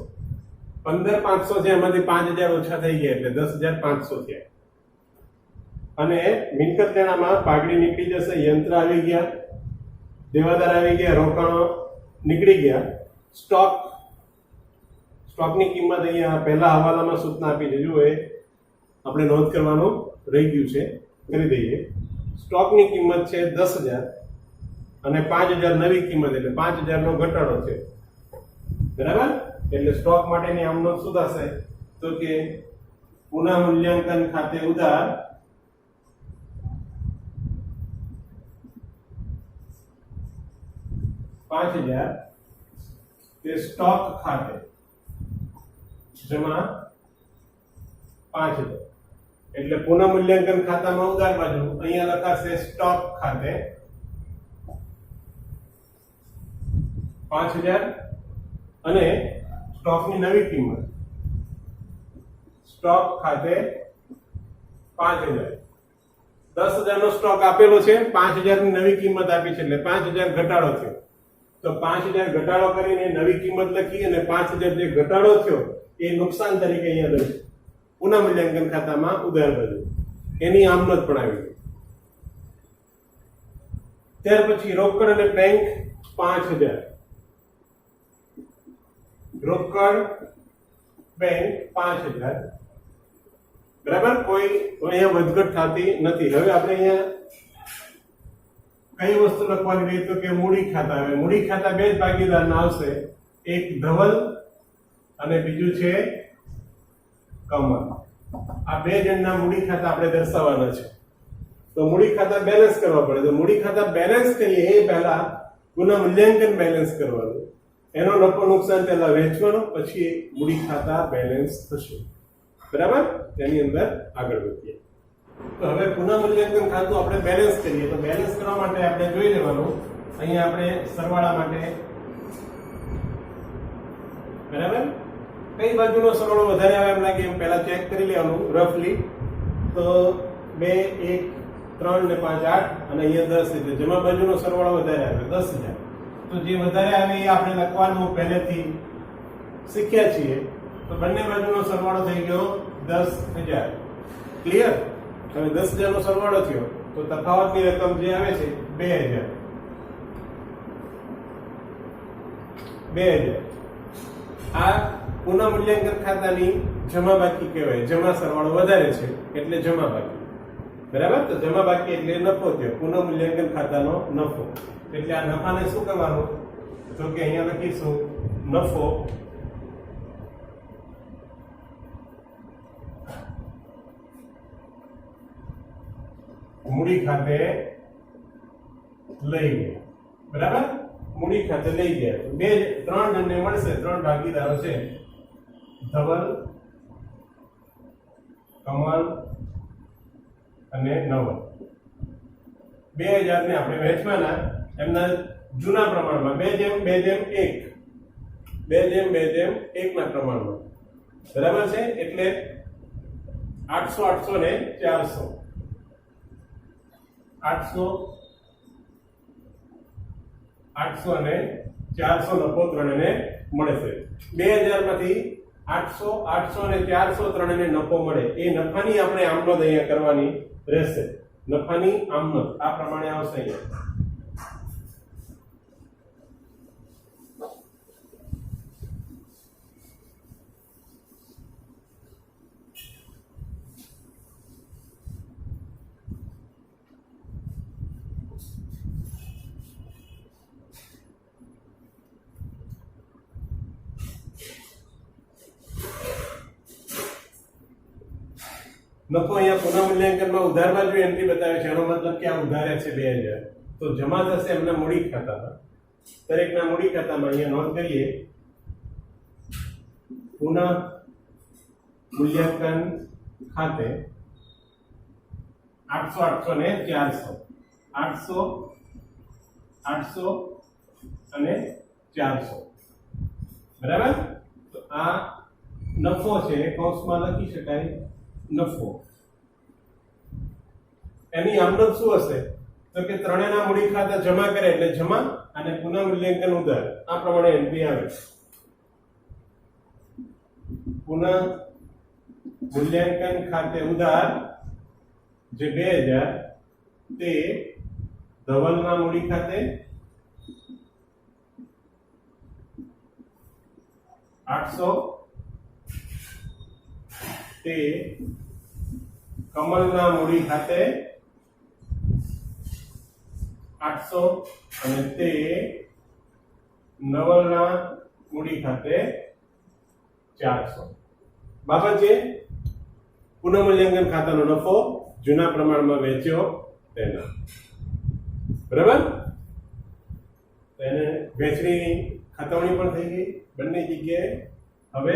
15,500 છે, એમાંથી 5,000 ઓછા થઈ ગયા એટલે 10,500 થયા. અને મિલકત લેણામાં પાઘડી નીકળી જશે, યંત્ર આવી ગયા, દેવાદાર આવી ગયા, રોકાણો નીકળી ગયા. સ્ટોકની કિંમત અહીંયા પહેલા હવાલામાં સૂચના આપી છે, જુઓ, એ આપણે નોંધ કરવાનું રહી ગયું છે, કરી દઈએ. સ્ટોકની કિંમત છે 10,000 અને 5,000 નવી કિંમત, એટલે 5,000 નો ઘટાડો છે, બરાબર? એટલે સ્ટોક માટેની આમ નોંધ શું થશે? તો કે પુનઃ મૂલ્યાંકન ખાતે ઉધાર 5,000, તે સ્ટોક ખાતે જમા 5,000. એટલે પુનઃ મૂલ્યાંકન ખાતામાં ઉધાર બાજુ અહીંયા લખાશે સ્ટોક ખાતે 5,000 અને સ્ટોકની નવી કિંમત સ્ટોક ખાતે 5,000. 10,000 નો સ્ટોક આપેલો છે, 5,000 ની નવી કિંમત આપી છે, એટલે 5,000 ઘટાડો થયો. તો 5,000 ઘટાડો કરીને નવી કિંમત લખી અને 5,000 જે ઘટાડો થયો એ નુકસાન તરીકે અહીંયા લખી પુનઃ મૂલ્યાંકન ખાતામાં ઉધાર બાજુ એની આમનોંધ પણ આવી. ત્યાર પછી રોકડ અને બેંક 5000, રોકડ બેંક 5000, બરાબર. કોઈ અહીંયા વધઘટ થતી નથી. હવે આપણે અહીંયા કઈ વસ્તુ લખવાની રહી તો કે મૂડી ખાતા. હવે મૂડી ખાતા બે જ ભાગીદારના આવશે, એક ધવલ અને બીજું છે કમલ. આ બે જણના મૂડી ખાતા આપણે દર્શાવવાના છે. તો મૂડી ખાતા બેલેન્સ કરવા પડે. તો મૂડી ખાતા બેલેન્સ કરીએ એ પહેલા પુનઃ મૂલ્યાંકન બેલેન્સ કરવાનું, એનો નફો નુકસાન પહેલા વેચવાનો, પછી મૂડી ખાતા બેલેન્સ થશે, બરાબર. તેની અંદર આગળ વધીએ. તો હવે પુનઃ મૂલ્યાંકન ખાતું આપણે બેલેન્સ કરીએ. તો બેલેન્સ કરવા માટે આપણે જોઈ લેવાનું, અહીંયા આપણે સરવાળા માટે, બરાબર, કઈ બાજુનો સરવાળો વધારે આવે એમ લાગે એમ પહેલા ચેક કરી લેવાનું રફલી. તો 2 1 3 ને 5 8 અને અહીંયા 10 એટલે જમા બાજુનો સરવાળો વધારે આવે 10000. તો જે વધારે આવે એ આપણે લખવાનું પહેલેથી શીખ્યા છીએ. તો બંને બાજુનો સરવાળો થઈ ગયો 10000. ક્લિયર? હવે 10000 નો સરવાળો થયો તો તફાવતની રકમ જે આવે છે 2000. 2000 આ પુનઃ મૂલ્યાંકન ખાતાની જમા બાકી કહેવાય. જમા સરવાળો વધારે છે એટલે જમા બાકી, બરાબર. તો જમા બાકી એટલે નફો થયો, પુનઃ મૂલ્યાંકન ખાતાનો નફો. એટલે આ નફાને શું કરવાનું તો કે અહીંયા લખીશું નફો મૂડી ખાતે લઈ ગયા, બરાબર. મૂડી ખાતે લઈ ગયા. બે ત્રણ જણને મળશે, ત્રણ ભાગીદારો છે, ધવલ, કમલ અને નવલ. 2000 ને આપણે વહેંચવાના એમના જૂના પ્રમાણમાં 2:2:1, 2:2:1 ના પ્રમાણમાં, બરાબર છે. એટલે 800 800 ને 400, 800 800 અને 400 નફો ત્રણેને મળશે. 2000 માંથી 800 800 અને 400 ત્રણેને નફો મળે. એ નફાની આપણે આમનોંધ અહીંયા કરવાની રહેશે. નફાની આમનોંધ આ પ્રમાણે આવશે અહીંયા. નફો અહીંયા પુનઃ મૂલ્યાંકનમાં ઉધાર બાજુ એન્ટ્રી બતાવે છે. એનો મતલબ કે આ ઉધારે છે 2000. તો જમા થશે એમના મૂડી ખાતામાં. દરેકના મૂડી ખાતામાં અહીંયા નોંધ કરીએ પુનઃ મૂલ્યાંકન ખાતે 800 800 ને 400, 800 800 અને 400, બરાબર. તો આ નફો છે, કૌંસમાં લખી શકાય નફો. એની આમનોંધ શું હશે તો કે ત્રણેયના મૂડી ખાતા જમા કરે એટલે જમા અને પુનઃ મૂલ્યાંકન ઉધાર. આ પ્રમાણે એન્ટ્રી આવે. પુનઃ મૂલ્યાંકન ખાતે ઉધાર જે 2000 તે ધવલના મૂડી ખાતે 800 તે કમલના મૂડી ખાતે 800 અને તે નવલના મૂડી ખાતે 400. બાબત છે પુનઃ મૂલ્યાંકન ખાતાનો નફો જૂના પ્રમાણમાં વેચ્યો તેના, બરાબર. એને વેચણી ખાતાવણી પણ થઈ ગઈ બંને જગ્યાએ. હવે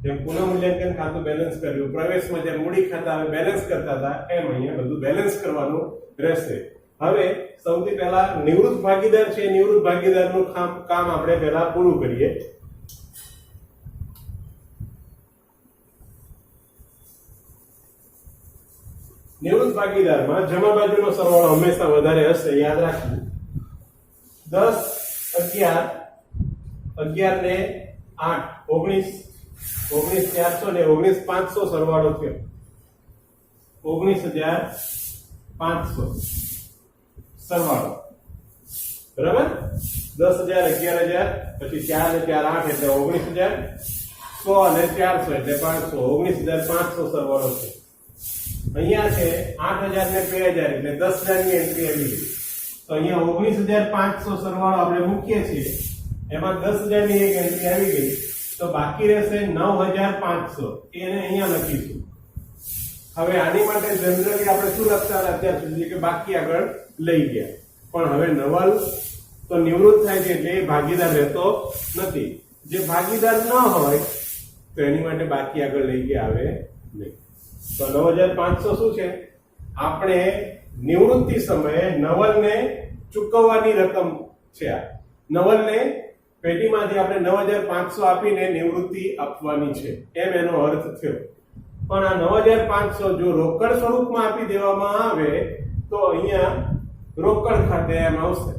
જેમ પુનઃ મૂલ્યાંકન ખાતું બેલેન્સ કર્યું, પ્રવેશમાં જેમ મૂડી ખાતા હવે બેલેન્સ કરતા હતા એમ અહીંયા બધું બેલેન્સ કરવાનું રહેશે. હવે સૌથી પહેલા નિવૃત્ત ભાગીદાર છે, નિવૃત્ત ભાગીદારનું કામ આપણે પહેલા પૂરું કરીએ. નિવૃત્ત ભાગીદારમાં જમા બાજુનો સરવાળો હંમેશા વધારે હશે, યાદ રાખવું. 10 11 11 ને 8 19 19400 ને 19500 સરવાળો થયો. 19500 સરવાળો બરાબર 10,000 11,000 પછી 4 ને 4 8 એટલે 19,000 100 અને 400 એટલે 500 19,500 સરવાળો છે અહીંયા છે 8,000 ને 2,000 એટલે 10,000 ની એન્ટ્રી આવી ગઈ તો અહીંયા 19,500 સરવાળો આપણે મૂકીએ છીએ એમાં 10,000 ની એક એન્ટ્રી આવી ગઈ તો બાકી રહેશે 9,500 એને અહીંયા લખીશું હવે આની માટે જનરલી આપણે શું લખતા હતા અત્યાર સુધી કે બાકી આગળ લઈ ગયા પણ હવે નવલ તો નિવૃત્ત થાય છે એટલે એ ભાગીદાર રહેતો નથી જે ભાગીદાર ન હોય તો એની માટે બાકી આગળ લઈ ગયા આવે નહીં તો 9,500 શું છે આપણે નિવૃત્તિ સમયે નવલને ચૂકવવાની રકમ છે આ નવલને પેટીમાંથી આપણે 9,500 આપીને નિવૃત્તિ આપવાની છે એમ એનો અર્થ થયો પણ આ 9,500 જો રોકડ સ્વરૂપમાં આપી દેવામાં આવે તો અહીંયા રોકડ ખાતે એમ આવશે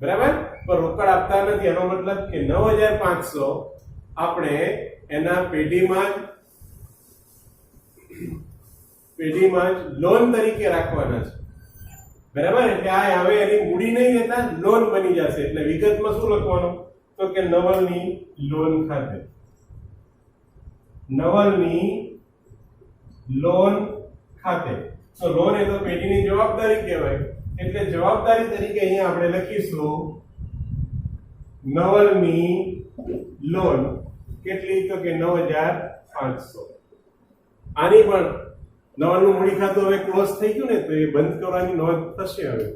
બરાબર પણ રોકડ આપતા નથી એનો મતલબ કે 9,500 આપણે એના પેઢીમાં જ લોન તરીકે રાખવાના છે બરાબર એટલે આ હવે એની મૂડી નહીં લેતા લોન બની જશે એટલે વિગતમાં શું લખવાનું તો કે નવલની લોન ખાતે નવલની લોન ખાતે તો લોન એ તો પેઢીની જવાબદારી કહેવાય એટલે જવાબદારી તરીકે અહીંયા આપણે લખીશું નવલની લોન કેટલી તો કે 9,500 આની પણ નવલનું મૂડી ખાતું હવે ક્લોઝ થઈ ગયું ને તો એ બંધ કરવાની નોંધ થશે હવે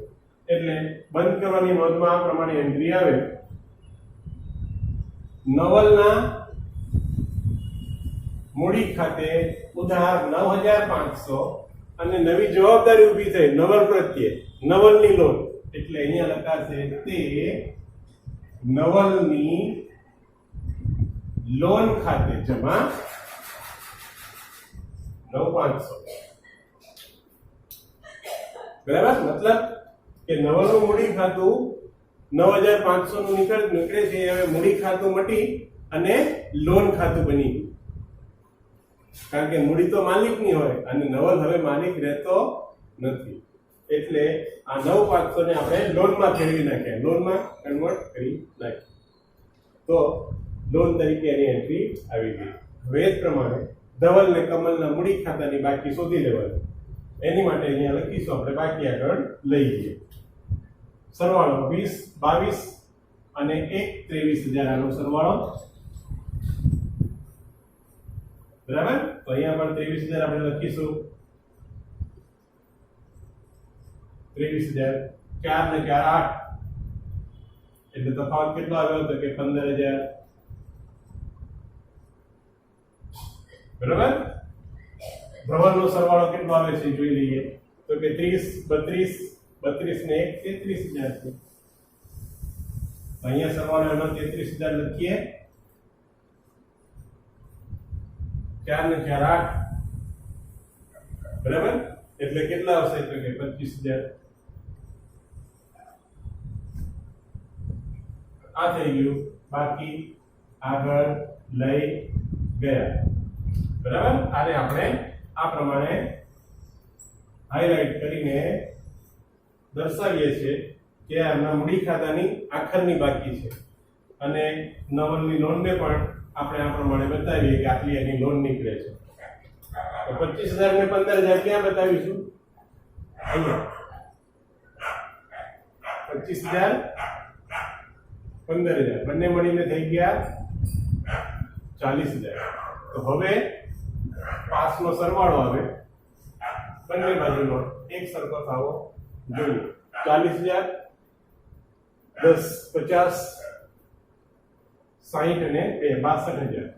એટલે બંધ કરવાની નોંધમાં આ પ્રમાણે એન્ટ્રી આવે નવલના મૂડી ખાતે ઉધાર 9,500 અને નવી જવાબદારી ઊભી થઈ નવલ પ્રત્યે નવલની લોન એટલે અહીંયા લખાશે તે નવલની લોન ખાતે જમા 9,500 બરાબર મતલબ કે નવલનું મૂડી ખાતું 9,500 નું નીકળે છે હવે મૂડી ખાતું મટી અને લોન ખાતું બની ગયું કારણ કે મૂડી તો માલિકની હોય અને નવલ હવે માલિક રહેતો નથી એટલે આ 9,500 ને આપણે લોનમાં ફેરવી નાખ્યા લોનમાં કન્વર્ટ કરી નાખ્યા તો લોન તરીકે એની એન્ટ્રી આવી ગઈ હવે એ જ પ્રમાણે ધવલ ને કમલના મૂડી ખાતાની બાકી શોધી લેવાની એની માટે અહીંયા લખીશું આપણે બાકી આગળ લઈ જઈએ સરવાળો 20 22 અને 23,000 આનો સરવાળો બરાબર તો અહીંયા પણ 23,000 આપણે લખીશું 23,000 4 ને 4 8 એટલે તફાવત કેટલો આવ્યો તો કે 15,000 બરાબર ધવલનો સરવાળો કેટલો આવે છે જોઈ લઈએ તો કે 30 32 ને 1 33,000 છે અહીંયા સરવાળો એનો 33,000 લખીએ 4 ને 4 8 બરાબર એટલે કેટલા આવશે તો કે 25,000 આ થઈ ગયું બાકી આગળ લઈ ગયા બરાબર આને આપણે આ પ્રમાણે હાઇલાઇટ કરીને દર્શાવીએ છીએ કે આના મૂડી ખાતાની આખરની બાકી છે અને નવલની લોનને પણ આપણે આ પ્રમાણે બતાવીએ કે આટલી એની લોન નીકળે છે તો 25,000 ને 15,000 ક્યાં બતાવીશું અહીંયા 25,000 15,000 બંને મળીને થઈ ગયા 40,000 તો હવે પાસનો સરવાળો આવે બંને બાજુનો એક સરખો થાવો જોઈએ 40,000 10 50 60 અને 2 62,000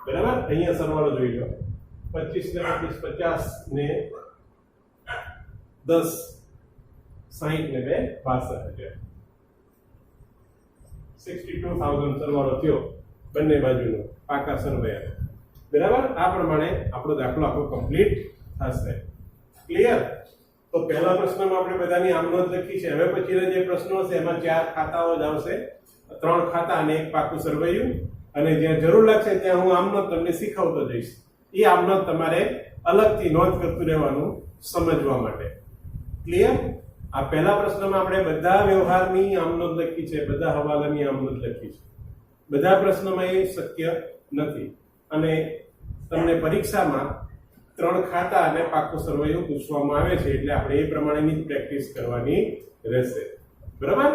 બરાબર અહીંયા સરવાળો જોઈ લો 25 ને 50 ને 10 60 ને 2 62,000 62,000 સરવાળો થયો બંને બાજુનો પાકા સરવાળો બરાબર આ પ્રમાણે આપણો દાખલો આખો કમ્પ્લીટ થશે ક્લિયર તો પહેલા પ્રશ્નમાં આપણે બધાની આમ નોંધ લખી છે હવે પછીના જે પ્રશ્નો છે એમાં 4 ખાતાઓ જ આવશે 3 ખાતા અને એક પાકું સરવૈયું અને જ્યાં જરૂર લાગશે ત્યાં હું આમ નોંધ તમને શીખવતો જઈશ એ આમ નોંધ તમારે અલગથી નોંધ કરતું રહેવાનું સમજવા માટે ક્લિયર? આ પહેલા પ્રશ્નમાં આપણે બધા વ્યવહારની આમનોંધ લખી છે, બધા હવાલાની આમનોંધ લખી છે. બધા પ્રશ્નમાં એ શક્ય નથી અને તમને પરીક્ષામાં 3 ખાતા અને પાકો સરવૈયો પૂછવામાં આવે છે, એટલે આપણે એ પ્રમાણેની પ્રેક્ટિસ કરવાની રહેશે. બરાબર?